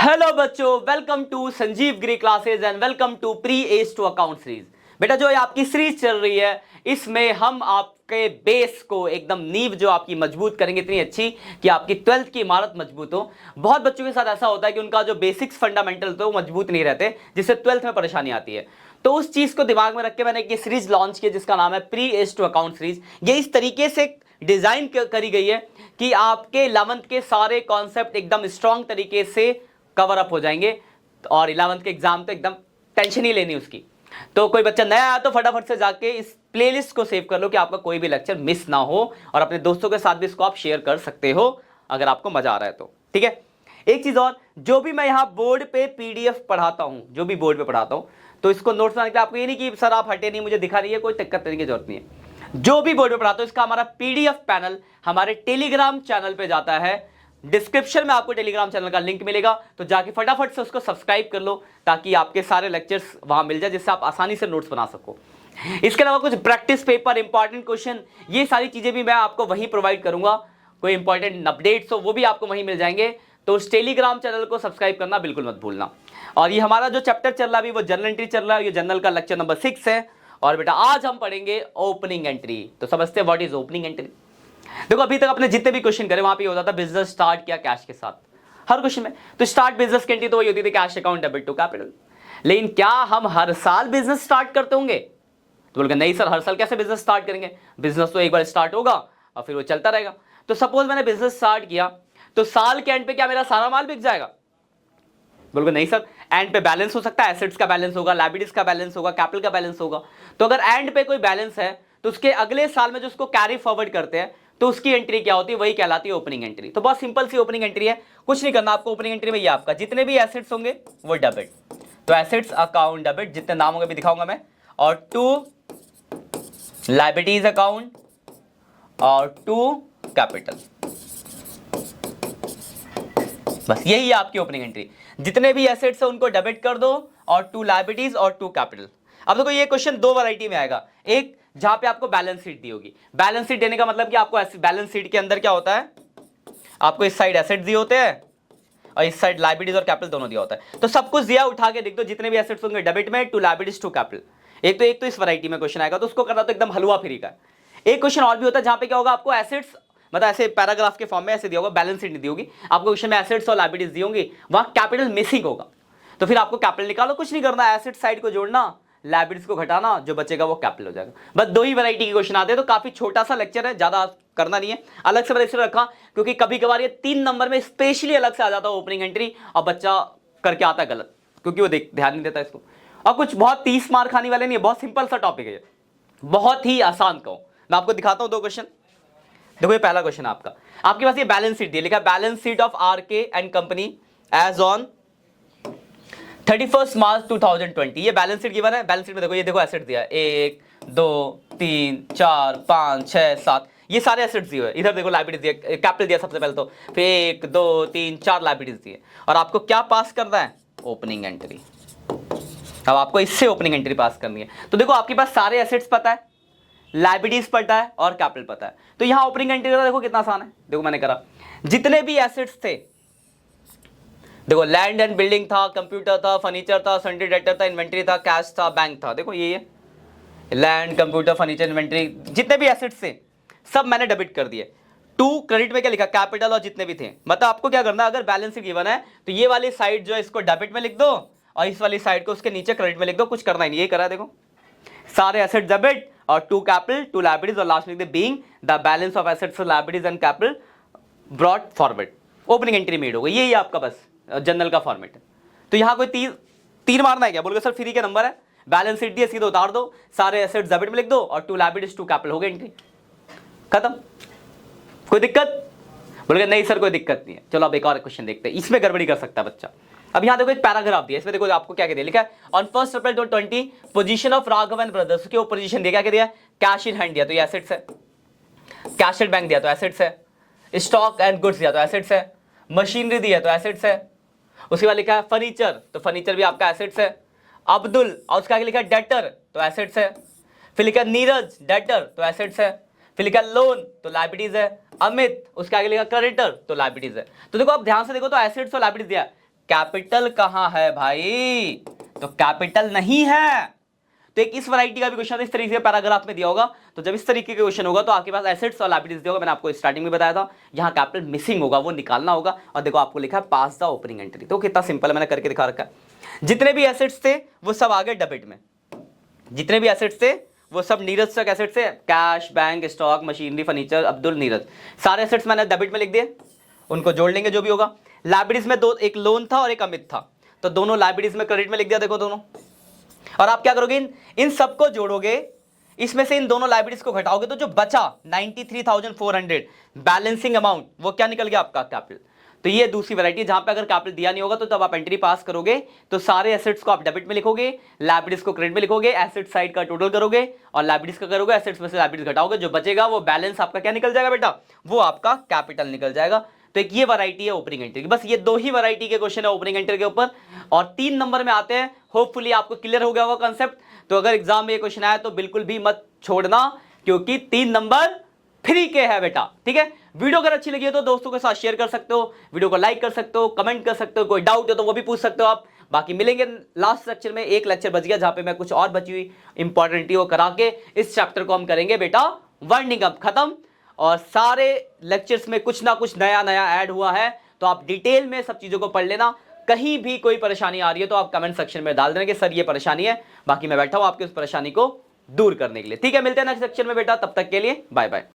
Hello बच्चों, welcome to Sanjeev Giri classes and welcome to pre age to account series. बेटा जो ये आपकी सीरीज चल रही है इसमें हम आपके बेस को एकदम नींव जो आपकी मजबूत करेंगे, इतनी अच्छी कि आपकी 12th की इमारत मजबूत हो। बहुत बच्चों के साथ ऐसा होता है कि उनका जो बेसिक्स फंडामेंटल तो मजबूत नहीं रहते, जिससे 12th में परेशानी आती है। तो उस चीज को दिमाग में रख के मैंने एक सीरीज लॉन्च की जिसका नाम है pre age to account series. ये इस तरीके से डिजाइन करी गई है कि आपके 11th के सारे कॉन्सेप्ट एकदम स्ट्रांग तरीके से कवर अप हो जाएंगे और 11th के एग्जाम तो एकदम टेंशन ही लेनी उसकी। तो कोई बच्चा नया आया तो फटाफट से जाके इस प्लेलिस्ट को सेव कर लो कि आपका कोई भी लेक्चर मिस ना हो, और अपने दोस्तों के साथ भी इसको आप शेयर कर सकते हो अगर आपको मजा आ रहा है तो। ठीक है, एक चीज और, जो भी मैं यहाँ बोर्ड पे पीडीएफ पढ़ाता हूँ, जो भी बोर्ड पे पढ़ाता हूँ, तो इसको नोट्स बनाने के लिए आपको ये नहीं कि सर आप हटे नहीं, मुझे दिखा रही है, कोई दिक्कत करने की जरूरत नहीं है। जो भी बोर्ड पे पढ़ाता हूँ इसका हमारा पीडीएफ पैनल हमारे टेलीग्राम चैनल पे जाता है। डिस्क्रिप्शन में आपको टेलीग्राम चैनल का लिंक मिलेगा, तो जाके फटाफट से उसको सब्सक्राइब कर लो ताकि आपके सारे लेक्चर्स वहां मिल जाए, जिससे आप आसानी से नोट्स बना सको। इसके अलावा कुछ प्रैक्टिस पेपर, इंपॉर्टेंट क्वेश्चन, ये सारी चीजें भी मैं आपको वहीं प्रोवाइड करूंगा। कोई इंपॉर्टेंट अपडेट्स हो वो भी आपको वहीं मिल जाएंगे। तो उस टेलीग्राम चैनल को सब्सक्राइब करना बिल्कुल मत भूलना। और ये हमारा जो चैप्टर चल रहा है अभी वो जर्नल एंट्री चल रहा है, ये जर्नल का लेक्चर नंबर 6 है। और बेटा आज हम पढ़ेंगे ओपनिंग एंट्री। तो समझते हैं व्हाट इज ओपनिंग एंट्री। देखो अभी तक अपने जितने भी क्वेश्चन करे वहां पे होता था बिजनेस स्टार्ट किया कैश के साथ, हर क्वेश्चन में। तो स्टार्ट बिजनेस की एंट्री तो वही होती थी, cash account debit to capital. लेकिन क्या हम हर साल बिजनेस स्टार्ट करते होंगे? तो बोल नहीं सर, हर साल कैसे बिजनेस स्टार्ट करेंगे? बिजनेस तो एक बार स्टार्ट होगा और फिर वो चलता रहेगा। तो सपोज मैंने बिजनेस स्टार्ट किया तो साल के एंड पे क्या मेरा सारा माल बिक जाएगा? बोलोगे नहीं सर, एंड पे बैलेंस हो सकता है, एसेट्स का बैलेंस होगा, लायबिलिटीज का बैलेंस होगा, कैपिटल का बैलेंस होगा। तो अगर एंड पे कोई बैलेंस है तो उसके अगले साल में जो उसको कैरी फॉरवर्ड करते हैं तो उसकी एंट्री क्या होती है? वही कहलाती है ओपनिंग एंट्री। तो बहुत सिंपल सी ओपनिंग एंट्री है, कुछ नहीं करना आपको। ओपनिंग एंट्री में ये आपका जितने भी एसेट्स होंगे वो डेबिट, तो एसेट्स अकाउंट डेबिट, जितने नाम होंगे भी दिखाऊंगा मैं, और टू लायबिलिटीज अकाउंट और टू कैपिटल। बस यही है आपकी ओपनिंग एंट्री। जितने भी एसेट्स है उनको डेबिट कर दो और टू लायबिलिटीज और टू कैपिटल। अब देखो ये क्वेश्चन दो वैरायटी में आएगा, एक जहां पे आपको बैलेंस शीट दी होगी। बैलेंस शीट देने का मतलब कि आपको बैलेंस शीट के अंदर क्या होता है, आपको इस साइड एसेट्स दिए होते हैं और इस साइड लायबिलिटीज और कैपिटल दोनों दिया होता है। तो सब कुछ दिया, उठा के देख दो जितने भी एसेट्स होंगे डेबिट में, टू लायबिलिटीज टू कैपिटल। एक तो इस वैरायटी में क्वेश्चन आएगा, तो उसको करना तो एकदम हलवा फ्री का। एक क्वेश्चन और भी होता है जहां पे क्या होगा, आपको एसेट्स मतलब ऐसे पैराग्राफ के फॉर्म में ऐसे दिया होगा, बैलेंस शीट नहीं दी होगी आपको, क्वेश्चन में एसेट्स और लायबिलिटीज दी होंगी, वहां कैपिटल मिसिंग होगा। तो फिर आपको कैपिटल निकालो, कुछ नहीं करना, एसेट साइड को जोड़ना, लायबिलिटीज को घटाना, जो बचेगा वो कैपिटल हो जाएगा। बस दो ही वैरायटी के क्वेश्चन आते हैं। तो काफी छोटा सा लेक्चर है, ज्यादा करना नहीं है। अलग से मैंने इसलिए रखा क्योंकि कभी कभार ये 3 नंबर में स्पेशली अलग से आ जाता है ओपनिंग एंट्री, और बच्चा करके आता है गलत क्योंकि वो ध्यान नहीं देता इसको। और कुछ बहुत 30 मार्क खाने वाले नहीं है, बहुत सिंपल सा टॉपिक है, बहुत ही आसान कहो। मैं आपको दिखाता हूं 2 क्वेश्चन। देखो ये पहला क्वेश्चन आपका, आपके पास ये बैलेंस शीट दिया, लिखा balance sheet of RK and company as on 31 March 2020। ये बैलेंस शीट गिवन है। बैलेंस शीट में देखो, ये देखो एसेट दिया 1 2 3 4 5 6 7, ये सारे एसेट्स दिए हुए। इधर देखो लायबिलिटीज दिया, कैपिटल दिया सबसे पहले, तो फिर 1 2 3 4 लायबिलिटीज दिए, और आपको क्या पास करना है? Opening entry. अब आपको इससे ओपनिंग एंट्री पास करनी है। तो देखो आपके पास सारे एसेट्स पता है, लायबिलिटीज पता है और कैपिटल पता है, तो यहां ओपनिंग एंट्री का देखो कितना आसान है। देखो मैंने करा, जितने भी एसेट्स थे, देखो लैंड एंड बिल्डिंग था, कंप्यूटर था, फर्नीचर था, सन्ड्री डेटर था, इन्वेंट्री था, कैश था, बैंक था। देखो ये लैंड, कंप्यूटर, फर्नीचर, इन्वेंट्री, जितने भी एसेट्स थे सब मैंने डेबिट कर दिए। टू क्रेडिट में क्या लिखा? कैपिटल और जितने भी थे। मतलब आपको क्या करना है, अगर बैलेंस शीट गिवन है तो ये वाली साइड जो है इसको डेबिट में लिख दो और इस वाली साइड को उसके नीचे क्रेडिट में लिख दो। कुछ करना ही नहीं, ये करा है। देखो सारे एसेट डेबिट और टू कैपिटल, टू लायबिलिटीज, और लास्ट में लिख they being the balance of assets, liabilities and capital brought forward. Opening entry made हो गई। यही आपका बस जनरल का फॉर्मेट है। तो यहां कोई तीर मारना है क्या? बोलोगे सर फ्री के नंबर है, बैलेंस शीट दिए सीधे उतार दो, सारे एसेट्स डेबिट में लिख दो और टू लायबिलिटीज टू कैपिटल, हो गई एंट्री, खत्म। कोई दिक्कत? बोलोगे नहीं सर कोई दिक्कत नहीं है। चलो अब एक और क्वेश्चन देखते हैं, इसमें गड़बड़ी कर सकता है बच्चा। अब यहां देखो एक पैराग्राफ दिया, इसमें देखो आपको क्या दिया, लिखा है on 1 April 2020 position of Raghav and brothers के ऊपर पोजीशन दिया, क्या दिया? कैश इन हैंड दिया, तो ये एसेट्स है। कैश एट बैंक दिया तो एसेट्स है। स्टॉक एंड गुड्स दिया तो एसेट्स है। मशीनरी दिया तो एसेट्स है। उसके बाद लिखा है फर्नीचर, तो फर्नीचर भी आपका एसेट्स है। अब्दुल, और उसका आगे लिखा है डेटर, तो एसेट्स है। फिर लिखा नीरज डेटर, तो एसेट्स है। फिर लिखा लोन, तो लायबिलिटीज है। अमित, उसके आगे लिखा क्रेडिटर, तो लायबिलिटीज है। तो देखो आप ध्यान से देखो तो एसेट्स और लायबिलिटीज दिया। कैपिटल कहां है भाई? तो कैपिटल नहीं है। तो एक इस वैरायटी का भी क्वेश्चन इस तरीके से पैराग्राफ में दिया होगा। तो जब इस तरीके का क्वेश्चन होगा तो आपके पास एसेट्स और लायबिलिटीज दिया होगा। मैंने आपको स्टार्टिंग में बताया था, यहां कैपिटल मिसिंग होगा, वो निकालना होगा। और देखो आपको लिखा है पास द ओपनिंग एंट्री। तो कितना सिंपल है, मैंने करके दिखा रखा है। जितने भी एसेट्स थे वो सब आ गए डेबिट में। जितने भी एसेट्स थे वो सब नीरज तक एसेट्स थे, cash, bank, stock, machinery, furniture, Abdul, Neeraj, सारे एसेट्स मैंने डेबिट में लिख दिए। उनको जोड़ लेंगे जो भी होगा। लायबिलिटीज में दो, एक लोन था और एक अमित था, तो दोनों लायबिलिटीज में क्रेडिट में लिख दिया। देखो दोनों। और आप क्या करोगे, इन सबको जोड़ोगे, इसमें से इन दोनों लायबिलिटीज को घटाओगे तो जो बचा 93,400 बैलेंसिंग अमाउंट, वो क्या निकल गया आपका? कैपिटल। तो ये दूसरी वैरायटी, जहां पे अगर कैपिटल दिया नहीं होगा तो तब आप एंट्री पास करोगे तो सारे एसेट्स को आप डेबिट में लिखोगे, लायबिलिटीज को क्रेडिट में लिखोगे, एसेट साइड का टोटल करोगे और लायबिलिटीज का करोगे, एसेट्स में से लायबिलिटीज घटाओगे, जो बचेगा वो बैलेंस आपका क्या निकल जाएगा बेटा? वो आपका कैपिटल निकल जाएगा। तो एक ये वैरायटी है ओपनिंग एंट्री की। बस ये दो ही वैरायटी के क्वेश्चन है ओपनिंग एंट्री के ऊपर। और 3 नंबर में आते हैं। होपफुली आपको क्लियर हो गया होगा कंसेप्ट। तो अगर एग्जाम में ये क्वेश्चन आया तो बिल्कुल भी मत छोड़ना, क्योंकि 3 नंबर फ्री के है बेटा। ठीक है, वीडियो अगर अच्छी लगी है तो दोस्तों के साथ शेयर कर सकते हो, वीडियो को लाइक कर सकते हो, कमेंट कर सकते हो, कोई डाउट है तो वो भी पूछ सकते हो आप। बाकी मिलेंगे लास्ट लेक्चर में। एक लेक्चर बच गया जहां पे मैं कुछ और बची हुई इंपॉर्टेंट वो करा के इस चैप्टर को हम करेंगे बेटा वाइंडिंग अप खत्म। और सारे लेक्चर्स में कुछ ना कुछ नया नया ऐड हुआ है, तो आप डिटेल में सब चीजों को पढ़ लेना। कहीं भी कोई परेशानी आ रही है तो आप कमेंट सेक्शन में डाल देना कि सर ये परेशानी है। बाकी मैं बैठा हूं आपकी उस परेशानी को दूर करने के लिए। ठीक है, मिलते हैं नेक्स्ट लेक्चर में बेटा, तब तक के लिए बाय बाय।